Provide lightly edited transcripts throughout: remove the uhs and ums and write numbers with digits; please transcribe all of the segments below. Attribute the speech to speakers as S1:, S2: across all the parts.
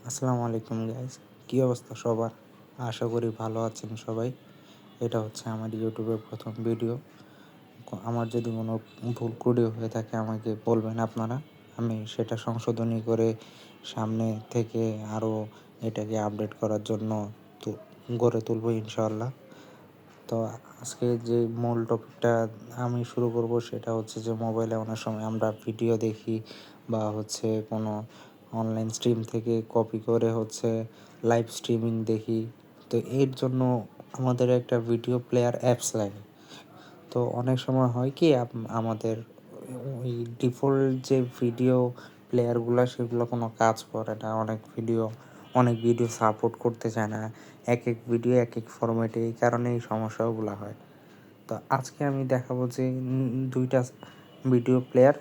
S1: আসসালামু আলাইকুম গাইস, কী অবস্থা সবার? আশা করি ভালো আছেন সবাই। এটা হচ্ছে আমার ইউটিউবের প্রথম ভিডিও। আমার যদি কোনো ভুল ত্রুটি হয়ে থাকে আমাকে বলবেন আপনারা, আমি সেটা সংশোধনী করে সামনে থেকে আরও এটাকে আপডেট করার জন্য তো গড়ে তুলব ইনশাআল্লাহ। তো আজকে যে মূল টপিকটা আমি শুরু করব সেটা হচ্ছে যে মোবাইলে অনেক সময় আমরা ভিডিও দেখি বা হচ্ছে কোনো অনলাইন স্ট্রিম থেকে কপি করে হচ্ছে লাইভ স্ট্রিমিং দেখি। তো এর জন্য আমাদের একটা ভিডিও প্লেয়ার অ্যাপস লাগে। তো অনেক সময় হয় কি আমাদের ওই ডিফল্ট যে ভিডিও প্লেয়ারগুলো সেগুলো কোনো কাজ করে না। অনেক ভিডিও সাপোর্ট করতে চায় না। এক এক ভিডিও এক এক ফরম্যাটে, এই কারণে এই সমস্যাগুলো হয়। তো আজকে আমি দেখাবো যে দুইটা ভিডিও প্লেয়ার,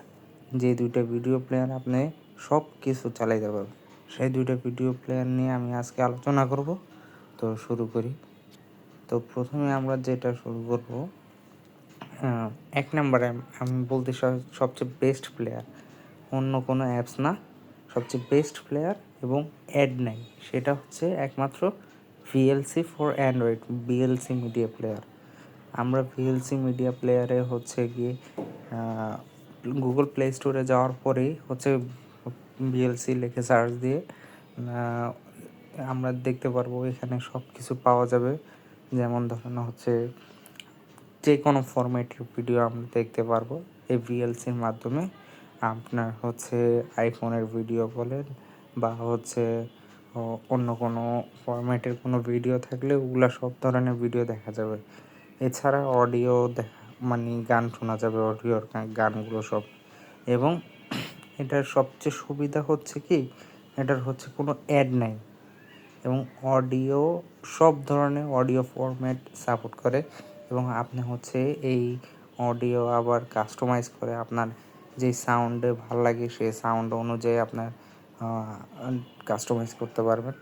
S1: যে দুইটা ভিডিও প্লেয়ার আপনি সব কিছু চালাইতে পারবেন, সেই দুইটা ভিডিও প্লেয়ার নিয়ে আমি আজকে আলোচনা করব। তো শুরু করি। তো প্রথমে আমরা যেটা শুরু করব, এক নম্বরে আমি বলতে সবচেয়ে বেস্ট প্লেয়ার, অন্য কোনো অ্যাপস না, সবচেয়ে বেস্ট প্লেয়ার এবং অ্যাড নাই, সেটা হচ্ছে একমাত্র VLC for Android, VLC media player. আমরা ভিএলসি মিডিয়া প্লেয়ারে হচ্ছে গিয়ে গুগল প্লে স্টোরে যাওয়ার পরেই হচ্ছে ভিএলসি লিখে সার্চ দিয়ে আমরা দেখতে পারবো এখানে সব কিছু পাওয়া যাবে। যেমন ধরেন হচ্ছে যে কোনো ফরম্যাটের ভিডিও আমরা দেখতে পারবো এই ভিএলসির মাধ্যমে। আপনার হচ্ছে আইফোনের ভিডিও বলেন বা হচ্ছে অন্য কোনো ফরম্যাটের কোনো ভিডিও থাকলে ওগুলো সব ধরনের ভিডিও দেখা যাবে। এছাড়া অডিও দেখা মানে গান শোনা যাবে, অডিওর গানগুলো সব। এবং এটার সবচেয়ে সুবিধা হচ্ছে কি, এটার হচ্ছে কোনো অ্যাড নাই এবং অডিও সব ধরনের অডিও ফরম্যাট সাপোর্ট করে। এবং আপনি হচ্ছে এই অডিও আবার কাস্টমাইজ করে আপনার যে সাউন্ডে ভাল লাগে সেই সাউন্ড অনুযায়ী আপনার কাস্টমাইজ করতে পারবেন।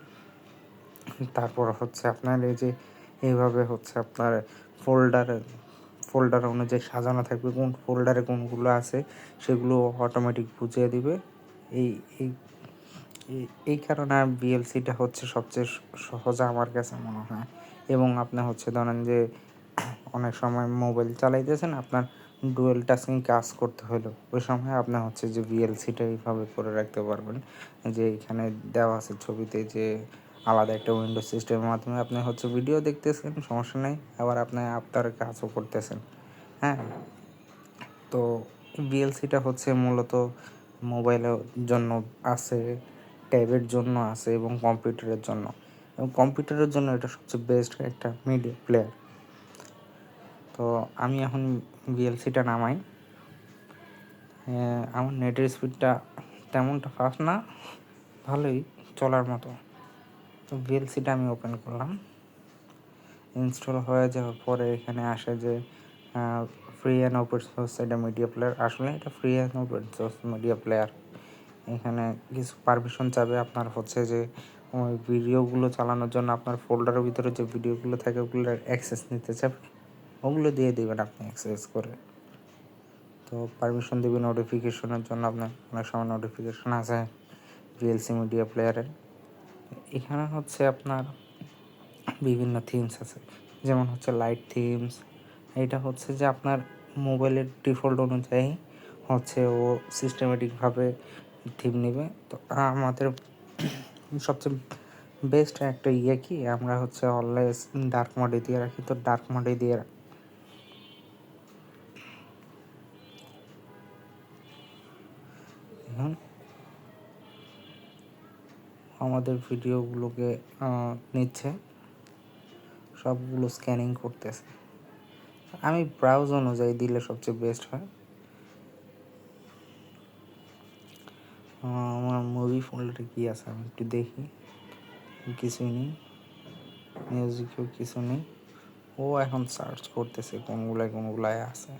S1: তারপর হচ্ছে আপনার এই যে এইভাবে হচ্ছে আপনার ফোল্ডার অনুযায়ী সাজানো থাকবে, কোন ফোল্ডারে কোনগুলো আছে সেগুলো অটোমেটিক বুঝিয়ে দিবে। এই এই এই কারণে বিএলসিটা হচ্ছে সবচেয়ে সহজ আমার কাছে মনে হয়। এবং আপনি হচ্ছে ধরেন যে অনেক সময় মোবাইল চালাইতেছেন, আপনার ডুয়েল টাস্কিং কাজ করতে হলো, ওই সময় আপনি হচ্ছে যে ভিএলসিটা এইভাবে করে রাখতে পারবেন যে এখানে দেওয়া আছে ছবিতে যে আলাদা একটা উইন্ডো সিস্টেমের মাধ্যমে আপনি হচ্ছে ভিডিও দেখতেছেন, সমস্যা নেই, আবার আপনি আপনার কাজও করতেছেন। হ্যাঁ, তো ভিএলসিটা হচ্ছে মূলত মোবাইলের জন্য আছে, ট্যাবের জন্য আছে এবং কম্পিউটারের জন্য। এবং কম্পিউটারের জন্য এটা সবচেয়ে বেস্ট একটা মিডিয়া প্লেয়ার। তো আমি এখন ভিএলসিটা নামাই। আমার নেটের স্পিডটা তেমনটা ফাস্ট না, ভালোই চলার মতো। তো ভিএলসিটা আমি ওপেন করলাম। ইনস্টল হয়ে যাওয়ার পরে এখানে আসে যে ফ্রি অ্যান্ড ওপেন সোর্স এটা মিডিয়া প্লেয়ার। আসলে এটা free and open source media player. এখানে কিছু পারমিশন চাবে আপনার হচ্ছে যে ওই ভিডিওগুলো চালানোর জন্য আপনার ফোল্ডারের ভিতরে যে ভিডিওগুলো থাকে ওগুলোর অ্যাক্সেস নিতে চাবে, ওগুলো দিয়ে দেবেন আপনি অ্যাক্সেস করে। তো পারমিশন দেবেন নোটিফিকেশনের জন্য, আপনার অনেক সময় নোটিফিকেশন আছে ভিএলসি মিডিয়া প্লেয়ারের। এখানে হচ্ছে আপনার বিভিন্ন থিমস আছে, যেমন হচ্ছে লাইট থিমস। এটা হচ্ছে যে আপনার মোবাইলের ডিফল্ট অনুযায়ী হচ্ছে ও সিস্টেমেটিকভাবে থিম নেবে। তো আমাদের সবচেয়ে বেস্ট একটা কি, আমরা হচ্ছে অলওয়েজ ডার্ক মোডে দিয়ে রাখি, তো ডার্ক মোডে দিয়ে এখন আমাদের ভিডিওগুলোকে নিচ্ছে, সবগুলো স্ক্যানিং করতেছে। আমি ব্রাউজ অনুযায়ী দিলে সবচেয়ে বেস্ট হয়। আমার মুভি ফোল্ডারে কী আছে আমি একটু দেখি। কিছুই নেই, মিউজিকেও কিছু নেই। ও এখন সার্চ করতেছে কোনগুলায় আছে।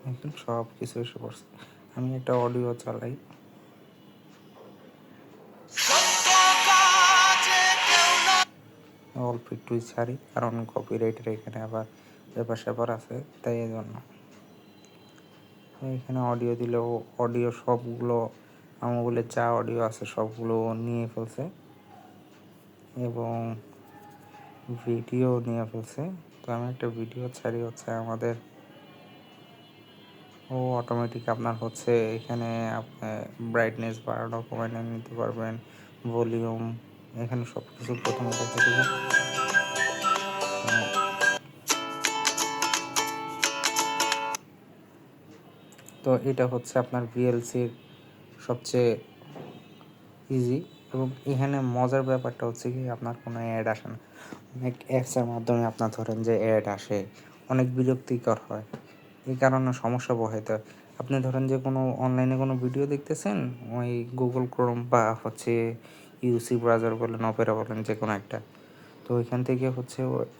S1: এখন সব কিছু এসে পড়ছে। আমি একটা অডিও চালাই, অল্প একটুই ছাড়ি কারণ কপিরাইটের এখানে আবার ব্যাপার স্যাপার আছে, তাই এই জন্য। এখানে অডিও দিলেও অডিও সবগুলো আমগুলো যা অডিও আছে সবগুলো নিয়ে ফেলছে এবং ভিডিও নিয়ে ফেলছে। তো আমি একটা ভিডিও ছাড়ি হচ্ছে আমাদের অটোমেটিক আপনার হচ্ছে এখানে আপনি ব্রাইটনেস বাড়ানো কমানো নিতে পারবেন, ভলিউম এখানে সব কিছু প্রথমে দেখে দেবেন। তো এটা হচ্ছে আপনার ভিএলসির সবচেয়ে ইজি এবং এখানে মজার ব্যাপারটা হচ্ছে কি আপনার কোনো অ্যাড আসে না। অনেক অ্যাপসের মাধ্যমে আপনার ধরেন যে অ্যাড আসে, অনেক বিরক্তিকর হয়, এই কারণে সমস্যা পোহাইতে হয়। আপনি ধরেন যে কোনো অনলাইনে কোনো ভিডিও দেখতেছেন, ওই গুগল ক্রোম বা হচ্ছে ইউসি ব্রাউজার বলেন, অপেরা বলেন, যে কোনো একটা। তো ওইখান থেকে হচ্ছে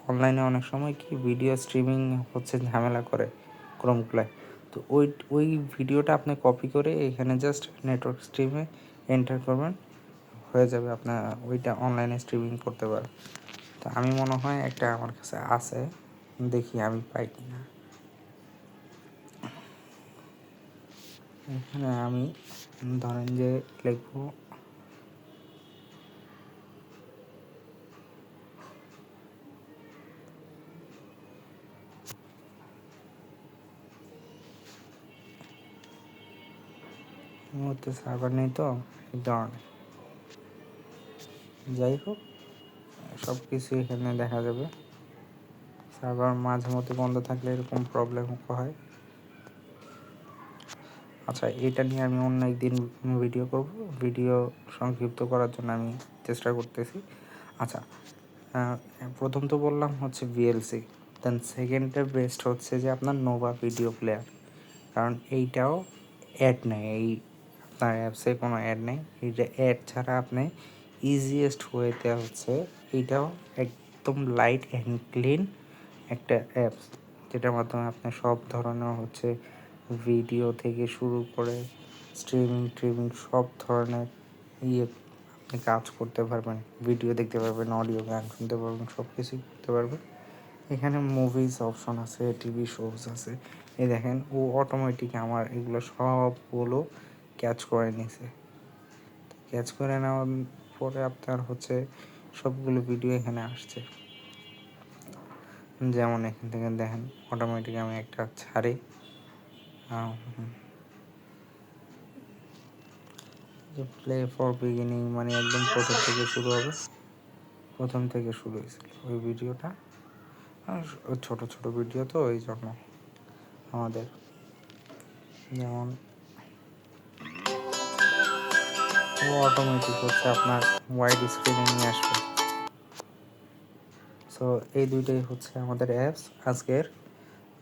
S1: অনলাইনে অনেক সময় কি ভিডিও স্ট্রিমিং হচ্ছে ঝামেলা করে ক্রোমগুলায়। তো ওই ভিডিওটা আপনি কপি করে এখানে জাস্ট নেটওয়ার্ক স্ট্রিমে এন্টার করবেন, হয়ে যাবে আপনার ওইটা অনলাইনে স্ট্রিমিং করতে পারে। তো আমি মনে হয় একটা আমার কাছে আছে, দেখি আমি পাই কি না। এখানে আমি ধরেন যে লিখবো মুহূর্তে সার্ভার নেই তো এই কারণে। যাই হোক, সব কিছু এখানে দেখা যাবে। সার্ভার মাঝে মধ্যে বন্ধ থাকলে এরকম প্রবলেম হয়। আচ্ছা, এটা নিয়ে আমি অন্য একদিন ভিডিও করব। ভিডিও সংক্ষিপ্ত করার জন্য আমি চেষ্টা করতেছি। আচ্ছা, প্রথম তো বললাম হচ্ছে ভিএলসি, দেন সেকেন্ডটা বেস্ট হচ্ছে যে আপনার নোভা ভিডিও প্লেয়ার। কারণ এইটাও অ্যাড নেই, এই আপনার অ্যাপসে কোনো অ্যাড নেই। এইটা অ্যাড ছাড়া আপনি ইজিয়েস্ট ওয়েতে হচ্ছে এইটাও একদম লাইট অ্যান্ড ক্লিন একটা অ্যাপস, যেটার মাধ্যমে আপনি সব ধরনের হচ্ছে ভিডিও থেকে শুরু করে স্ট্রিমিং সব ধরনের ইয়ে আপনি কাজ করতে পারবেন, ভিডিও দেখতে পারবেন, অডিও গান শুনতে পারবেন, সব কিছুই করতে পারবেন। এখানে মুভিজ অপশন আছে, টিভি শোজ আছে। এই দেখেন ও অটোমেটিক আমার এগুলো সবগুলো ক্যাচ করে নিছে। ক্যাচ করে নেওয়ার পরে আপনার হচ্ছে সবগুলো ভিডিও এখানে আসছে। যেমন এখান থেকে দেখেন অটোমেটিক আমি একটা ছাড়ি, যে প্লে ফর বিগিনিং মানে একদম প্রথম থেকে শুরু হবে, প্রথম থেকে শুরু হয়েছিল ওই ভিডিওটা। ছোট ছোট ভিডিও তো ওই জন্য আমাদের, যেমন ও অটোমেটিক হচ্ছে আপনার ওয়াইড স্ক্রিনে নিয়ে আসবে। সো এই দুইটাই হচ্ছে আমাদের অ্যাপস আজকের।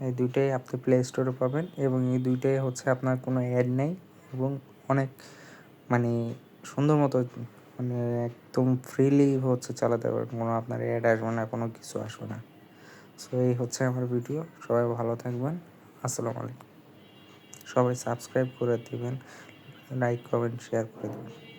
S1: এই দুইটাই আপনি প্লে স্টোরে পাবেন এবং এই দুইটাই হচ্ছে আপনার কোনো অ্যাড নেই এবং অনেক মানে সুন্দর মতো মানে একদম ফ্রিলি হচ্ছে চালাতে পারবেন, কোনো আপনার অ্যাড আসবে না, কোনো কিছু আসবে না। সো এই হচ্ছে আমার ভিডিও। সবাই ভালো থাকবেন। আসসালামু আলাইকুম। সবাই সাবস্ক্রাইব করে দিবেন, লাইক কমেন্ট শেয়ার করে দেবেন।